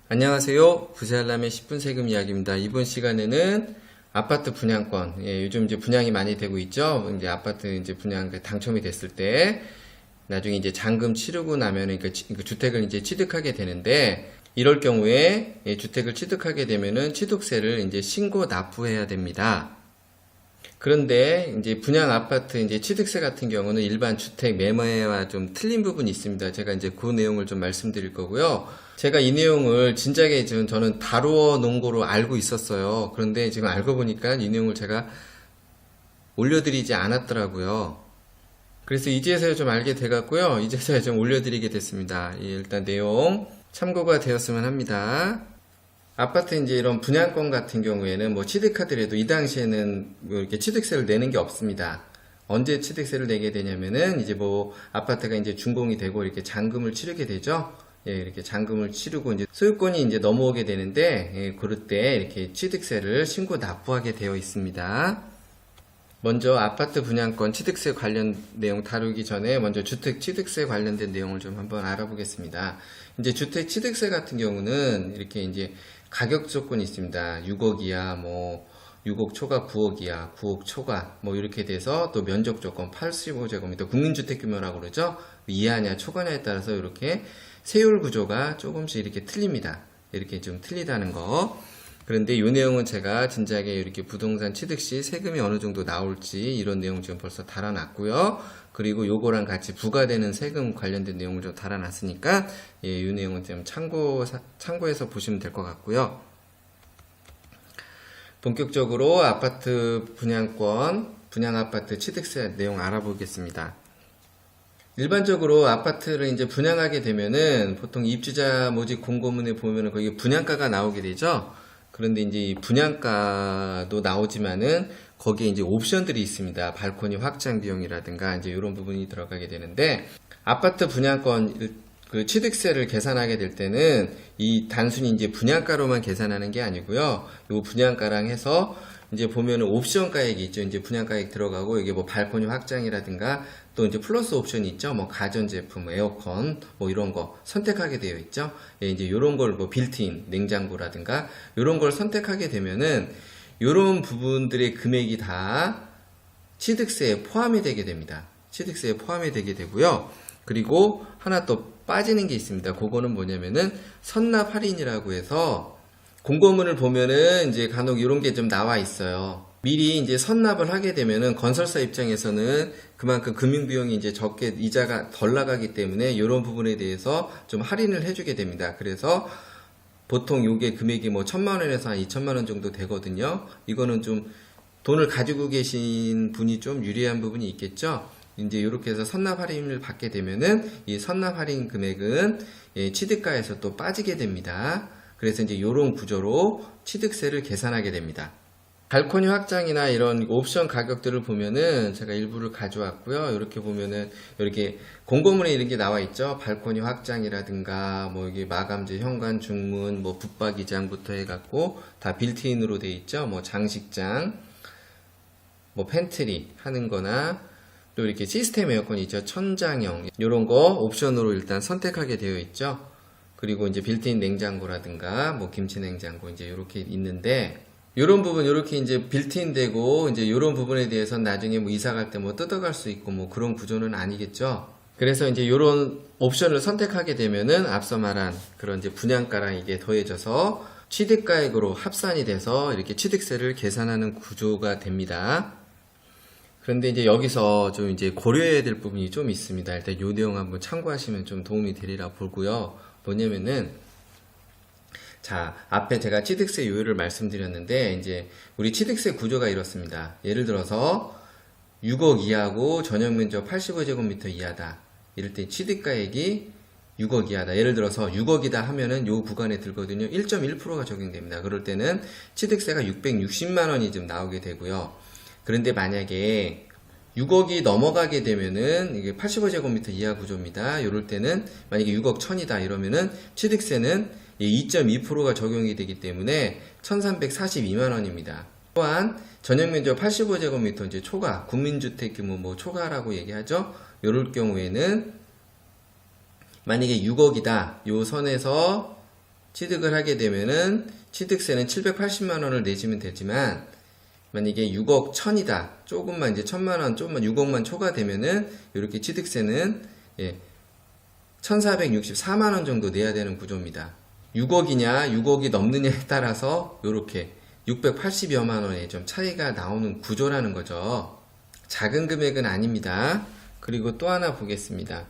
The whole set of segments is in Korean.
안녕하세요. 부자알람의 10분 세금 이야기입니다. 이번 시간에는 아파트 분양권, 요즘 이제 분양이 많이 되고 있죠. 이제 아파트 이제 분양 당첨이 됐을 때 나중에 이제 잔금 치르고 나면은 그 주택을 이제 취득하게 되는데, 이럴 경우에 주택을 취득하게 되면은 취득세를 이제 신고 납부해야 됩니다. 그런데 이제 분양 아파트 이제 취득세 같은 경우는 일반 주택 매매와 좀 틀린 부분이 있습니다. 제가 이제 그 내용을 좀 말씀드릴 거고요. 제가 이 내용을 진작에 지금 저는 다루어 놓은 거로 알고 있었어요. 그런데 지금 알고 보니까 이 내용을 제가 올려드리지 않았더라고요. 그래서 이제서야 좀 알게 돼갖고요. 이제서야 좀 올려드리게 됐습니다. 일단 내용 참고가 되었으면 합니다. 아파트 이제 이런 분양권 같은 경우에는 뭐 취득하더라도 이 당시에는 뭐 이렇게 취득세를 내는 게 없습니다. 언제 취득세를 내게 되냐면은 이제 뭐 아파트가 이제 준공이 되고 이렇게 잔금을 치르게 되죠. 이렇게 잔금을 치르고 이제 소유권이 이제 넘어오게 되는데, 그럴 때 이렇게 취득세를 신고 납부하게 되어 있습니다. 먼저 아파트 분양권 취득세 관련 내용 다루기 전에 먼저 주택 취득세 관련된 내용을 좀 한번 알아보겠습니다. 이제 주택 취득세 같은 경우는 이렇게 이제 가격 조건이 있습니다. 6억 이하, 뭐 6억 초과, 9억 이하, 9억 초과, 뭐 이렇게 돼서 또 면적 조건 85제곱미터 국민주택 규모라고 그러죠. 이하냐 초과냐에 따라서 이렇게 세율 구조가 조금씩 이렇게 틀립니다. 이렇게 좀 틀리다는 거. 그런데 이 내용은 제가 진작에 이렇게 부동산 취득 시 세금이 어느 정도 나올지 이런 내용 지금 벌써 달아놨고요. 그리고 요거랑 같이 부과되는 세금 관련된 내용을 좀 달아놨으니까 이 내용은 좀 참고해서 보시면 될 것 같고요. 본격적으로 아파트 분양권, 분양아파트 취득세 내용 알아보겠습니다. 일반적으로 아파트를 이제 분양하게 되면은 보통 입주자 모집 공고문에 보면은 거기 분양가가 나오게 되죠. 그런데 이제 이 분양가도 나오지만은 거기에 이제 옵션들이 있습니다. 발코니 확장 비용이라든가 이제 이런 부분이 들어가게 되는데, 아파트 분양권 그 취득세를 계산하게 될 때는 이 단순히 이제 분양가로만 계산하는 게 아니고요. 이 분양가랑 해서 이제 보면은 옵션 가액이 있죠. 이제 분양 가액 들어가고 이게 뭐 발코니 확장이라든가 또 이제 플러스 옵션이 있죠. 뭐 가전제품, 에어컨 뭐 이런 거 선택하게 되어 있죠. 이제 이런 걸 뭐 빌트인 냉장고라든가 이런 걸 선택하게 되면은 이런 부분들의 금액이 다 취득세에 포함이 되게 됩니다. 취득세에 포함이 되게 되고요. 그리고 하나 또 빠지는 게 있습니다. 그거는 뭐냐면은 선납 할인이라고 해서 공고문을 보면은 이제 간혹 이런 게 좀 나와 있어요. 미리 이제 선납을 하게 되면은 건설사 입장에서는 그만큼 금융비용이 이제 적게 이자가 덜 나가기 때문에 이런 부분에 대해서 좀 할인을 해주게 됩니다. 그래서 보통 요게 금액이 뭐 1,000만원에서 한 2,000만원 정도 되거든요. 이거는 좀 돈을 가지고 계신 분이 좀 유리한 부분이 있겠죠. 이제 이렇게 해서 선납 할인을 받게 되면은 이 선납 할인 금액은 취득가에서 또 빠지게 됩니다. 그래서 이제 이런 구조로 취득세를 계산하게 됩니다. 발코니 확장이나 이런 옵션 가격들을 보면은 제가 일부를 가져왔고요. 이렇게 보면은 이렇게 공고문에 이런 게 나와 있죠. 발코니 확장이라든가 뭐 여기 마감재, 현관, 중문, 뭐 붙박이장부터 해갖고 다 빌트인으로 돼 있죠. 뭐 장식장, 뭐 팬트리 하는 거나 또 이렇게 시스템 에어컨이 있죠. 천장형 이런 거 옵션으로 일단 선택하게 되어 있죠. 그리고 이제 빌트인 냉장고라든가 뭐 김치 냉장고 이제 이렇게 있는데, 이런 부분 이렇게 이제 빌트인 되고 이제 이런 부분에 대해서 나중에 뭐 이사 갈 때 뭐 뜯어갈 수 있고 뭐 그런 구조는 아니겠죠. 그래서 이제 이런 옵션을 선택하게 되면은 앞서 말한 그런 이제 분양가랑 이게 더해져서 취득가액으로 합산이 돼서 이렇게 취득세를 계산하는 구조가 됩니다. 그런데 이제 여기서 좀 이제 고려해야 될 부분이 좀 있습니다. 일단 이 내용 한번 참고하시면 좀 도움이 되리라 보고요. 뭐냐면은, 자, 앞에 제가 취득세 요율을 말씀드렸는데, 이제 우리 취득세 구조가 이렇습니다. 예를 들어서 6억 이하고 전용면적 85제곱미터 이하다. 이럴 때 취득가액이 6억 이하다. 예를 들어서 6억이다 하면은 요 구간에 들거든요. 1.1%가 적용됩니다. 그럴 때는 취득세가 660만 원이 좀 나오게 되고요. 그런데 만약에 6억이 넘어가게 되면은 이게 85제곱미터 이하 구조입니다. 이럴 때는 만약에 6억 1000이다 이러면은 취득세는 2.2%가 적용이 되기 때문에 1342만 원입니다. 또한 전용면적 85제곱미터 이제 초과, 국민주택 규모 뭐 초과라고 얘기하죠. 이럴 경우에는 만약에 6억이다 요 선에서 취득을 하게 되면은 취득세는 780만 원을 내시면 되지만 만약에 6억 1000이다. 조금만 이제 1000만 원, 조금만 6억만 초과되면은 이렇게 취득세는 1464만 원 정도 내야 되는 구조입니다. 6억이냐, 6억이 넘느냐에 따라서 이렇게 680여만 원의 좀 차이가 나오는 구조라는 거죠. 작은 금액은 아닙니다. 그리고 또 하나 보겠습니다.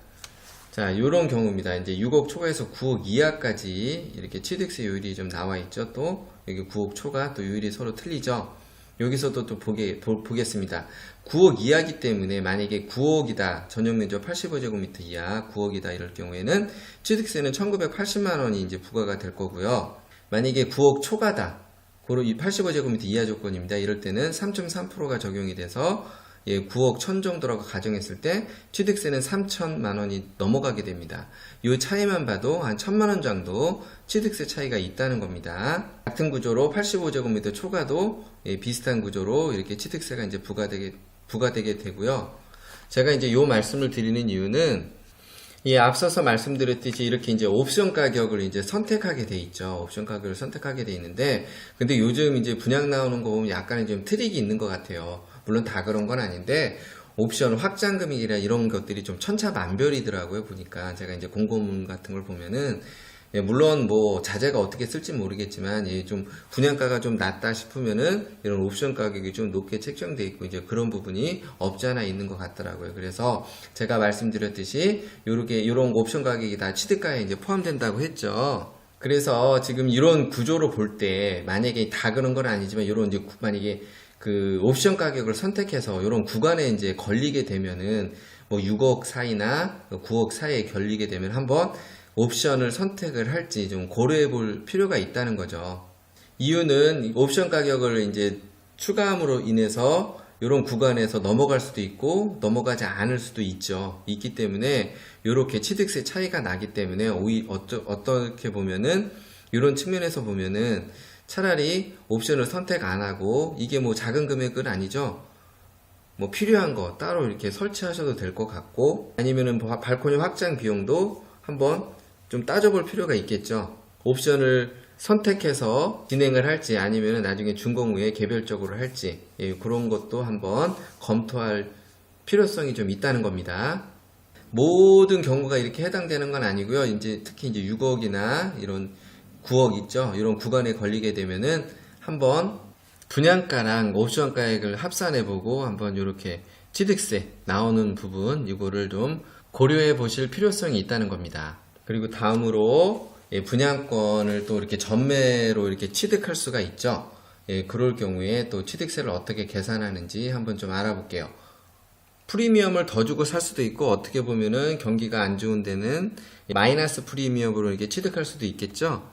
자, 요런 경우입니다. 이제 6억 초과해서 9억 이하까지 이렇게 취득세 요율이 좀 나와 있죠. 또 여기 9억 초과 또 요율이 서로 틀리죠. 여기서도 또 보겠습니다. 9억 이하기 때문에 만약에 9억이다. 전용면적 85제곱미터 이하 9억이다. 이럴 경우에는 취득세는 1980만 원이 이제 부과가 될 거고요. 만약에 9억 초과다. 고로 이 85제곱미터 이하 조건입니다. 이럴 때는 3.3%가 적용이 돼서 9억 1000 정도라고 가정했을 때 취득세는 3천만 원이 넘어가게 됩니다. 이 차이만 봐도 한 1000만 원 정도 취득세 차이가 있다는 겁니다. 같은 구조로 85제곱미터 초과도 비슷한 구조로 이렇게 취득세가 이제 부과되게 되고요. 제가 이제 요 말씀을 드리는 이유는 앞서서 말씀드렸듯이 이렇게 이제 옵션 가격을 이제 선택하게 돼 있죠. 옵션 가격을 선택하게 돼 있는데, 근데 요즘 이제 분양 나오는 거 보면 약간의 좀 트릭이 있는 것 같아요. 물론 다 그런 건 아닌데, 옵션 확장 금액이라 이런 것들이 좀 천차만별이더라고요. 보니까 제가 이제 공고문 같은 걸 보면은 물론 뭐 자재가 어떻게 쓸지 모르겠지만 좀 분양가가 좀 낮다 싶으면은 이런 옵션 가격이 좀 높게 책정돼 있고 이제 그런 부분이 없지 않아 있는 것 같더라고요. 그래서 제가 말씀드렸듯이 요런 옵션 가격이 다 취득가에 이제 포함된다고 했죠. 그래서 지금 이런 구조로 볼 때 만약에 다 그런 건 아니지만 요런 이제 만약에 그 옵션 가격을 선택해서 이런 구간에 이제 걸리게 되면은 뭐 6억 사이나 9억 사이에 걸리게 되면 한번 옵션을 선택을 할지 좀 고려해 볼 필요가 있다는 거죠. 이유는 옵션 가격을 이제 추가함으로 인해서 이런 구간에서 넘어갈 수도 있고 넘어가지 않을 수도 있기 때문에 이렇게 취득세 차이가 나기 때문에 어떻게 보면은 이런 측면에서 보면은 차라리 옵션을 선택 안 하고 이게 뭐 작은 금액은 아니죠. 뭐 필요한 거 따로 이렇게 설치하셔도 될 것 같고 아니면은 뭐 발코니 확장 비용도 한번 좀 따져볼 필요가 있겠죠. 옵션을 선택해서 진행을 할지 아니면 나중에 준공 후에 개별적으로 할지 그런 것도 한번 검토할 필요성이 좀 있다는 겁니다. 모든 경우가 이렇게 해당되는 건 아니고요. 이제 특히 이제 6억이나 이런 9억 있죠. 이런 구간에 걸리게 되면은 한번 분양가랑 옵션 가액을 합산해보고 한번 이렇게 취득세 나오는 부분 이거를 좀 고려해 보실 필요성이 있다는 겁니다. 그리고 다음으로 분양권을 또 이렇게 전매로 이렇게 취득할 수가 있죠. 그럴 경우에 또 취득세를 어떻게 계산하는지 한번 좀 알아볼게요. 프리미엄을 더 주고 살 수도 있고 어떻게 보면은 경기가 안 좋은 데는 마이너스 프리미엄으로 이렇게 취득할 수도 있겠죠.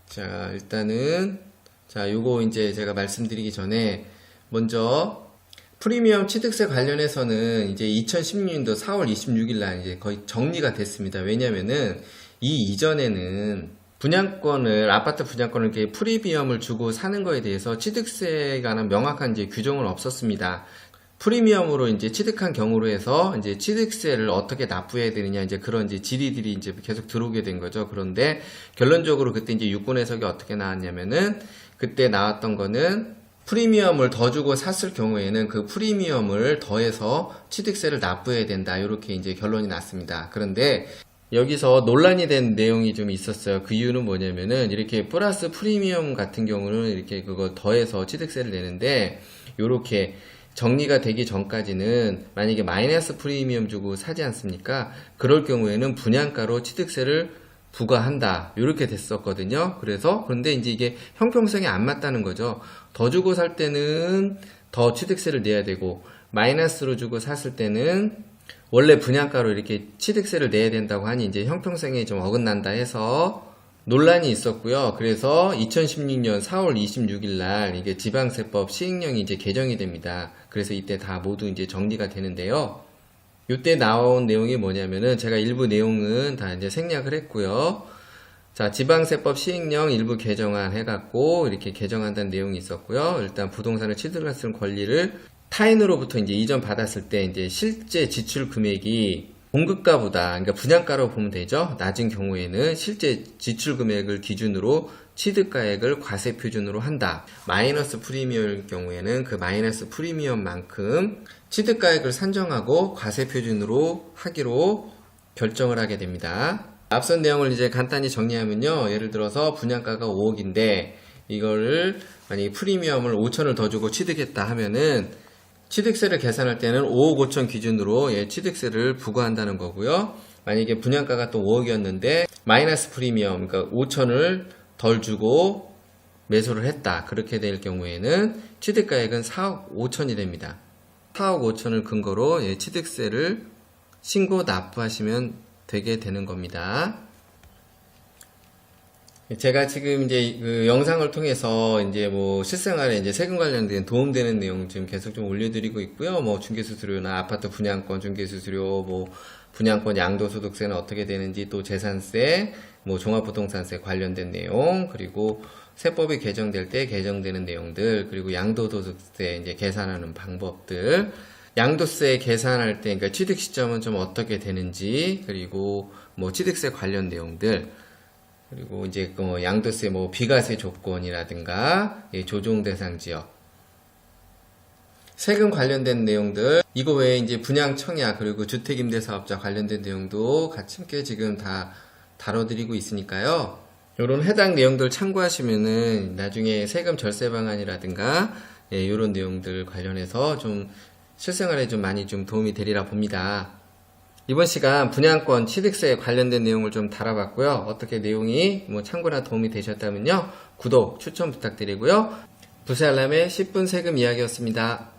자, 일단은 요거 이제 제가 말씀드리기 전에 먼저 프리미엄 취득세 관련해서는 이제 2016년도 4월 26일 날 이제 거의 정리가 됐습니다. 왜냐면은 이 이전에는 아파트 분양권을 이렇게 프리미엄을 주고 사는 거에 대해서 취득세에 관한 명확한 이제 규정은 없었습니다. 프리미엄으로 이제 취득한 경우로 해서 이제 취득세를 어떻게 납부해야 되느냐 이제 그런 이제 질의들이 이제 계속 들어오게 된 거죠. 그런데 결론적으로 그때 이제 유권 해석이 어떻게 나왔냐면은 그때 나왔던 거는 프리미엄을 더 주고 샀을 경우에는 그 프리미엄을 더해서 취득세를 납부해야 된다. 이렇게 이제 결론이 났습니다. 그런데 여기서 논란이 된 내용이 좀 있었어요. 그 이유는 뭐냐면은 이렇게 플러스 프리미엄 같은 경우는 이렇게 그거 더해서 취득세를 내는데 이렇게 정리가 되기 전까지는 만약에 마이너스 프리미엄 주고 사지 않습니까? 그럴 경우에는 분양가로 취득세를 부과한다. 이렇게 됐었거든요. 그런데 이제 이게 형평성에 안 맞다는 거죠. 더 주고 살 때는 더 취득세를 내야 되고 마이너스로 주고 샀을 때는 원래 분양가로 이렇게 취득세를 내야 된다고 하니 이제 형평성에 좀 어긋난다 해서 논란이 있었고요. 그래서 2016년 4월 26일 날 이게 지방세법 시행령이 이제 개정이 됩니다. 그래서 이때 다 모두 이제 정리가 되는데요. 이때 나온 내용이 뭐냐면은 제가 일부 내용은 다 이제 생략을 했고요. 자, 지방세법 시행령 일부 개정안 해갖고 이렇게 개정한다는 내용이 있었고요. 일단 부동산을 취득할 수 있는 권리를 타인으로부터 이제 이전 받았을 때 이제 실제 지출 금액이 공급가보다, 그러니까 분양가로 보면 되죠. 낮은 경우에는 실제 지출 금액을 기준으로 취득가액을 과세 표준으로 한다. 마이너스 프리미엄일 경우에는 그 마이너스 프리미엄만큼 취득가액을 산정하고 과세 표준으로 하기로 결정을 하게 됩니다. 앞선 내용을 이제 간단히 정리하면요. 예를 들어서 분양가가 5억인데 이거를 만약에 프리미엄을 5천을 더 주고 취득했다 하면은 취득세를 계산할 때는 5억 5천 기준으로 취득세를 부과한다는 거고요. 만약에 분양가가 또 5억이었는데 마이너스 프리미엄, 그러니까 5천을 덜 주고 매수를 했다. 그렇게 될 경우에는 취득가액은 4억 5천이 됩니다. 4억 5천을 근거로 취득세를 신고 납부하시면 되게 되는 겁니다. 제가 지금 이제 그 영상을 통해서 이제 뭐 실생활에 이제 세금 관련된 도움되는 내용 지금 계속 좀 올려드리고 있고요. 뭐 중개수수료나 아파트 분양권 중개수수료, 뭐 분양권 양도소득세는 어떻게 되는지, 또 재산세, 뭐 종합부동산세 관련된 내용, 그리고 세법이 개정될 때 개정되는 내용들, 그리고 양도소득세 이제 계산하는 방법들, 양도세 계산할 때 그러니까 취득 시점은 좀 어떻게 되는지, 그리고 뭐 취득세 관련 내용들, 그리고 이제 양도세 뭐 비과세 조건이라든가 조정 대상 지역, 세금 관련된 내용들, 이거 외에 이제 분양 청약 그리고 주택임대사업자 관련된 내용도 같이 함께 지금 다 다뤄드리고 있으니까요. 이런 해당 내용들 참고하시면은 나중에 세금 절세 방안이라든가 이런 내용들 관련해서 좀 실생활에 좀 많이 좀 도움이 되리라 봅니다. 이번 시간 분양권 취득세 관련된 내용을 좀 다뤄봤고요. 어떻게 내용이 뭐 참고나 도움이 되셨다면요. 구독, 추천 부탁드리고요. 부세 알람의 10분 세금 이야기였습니다.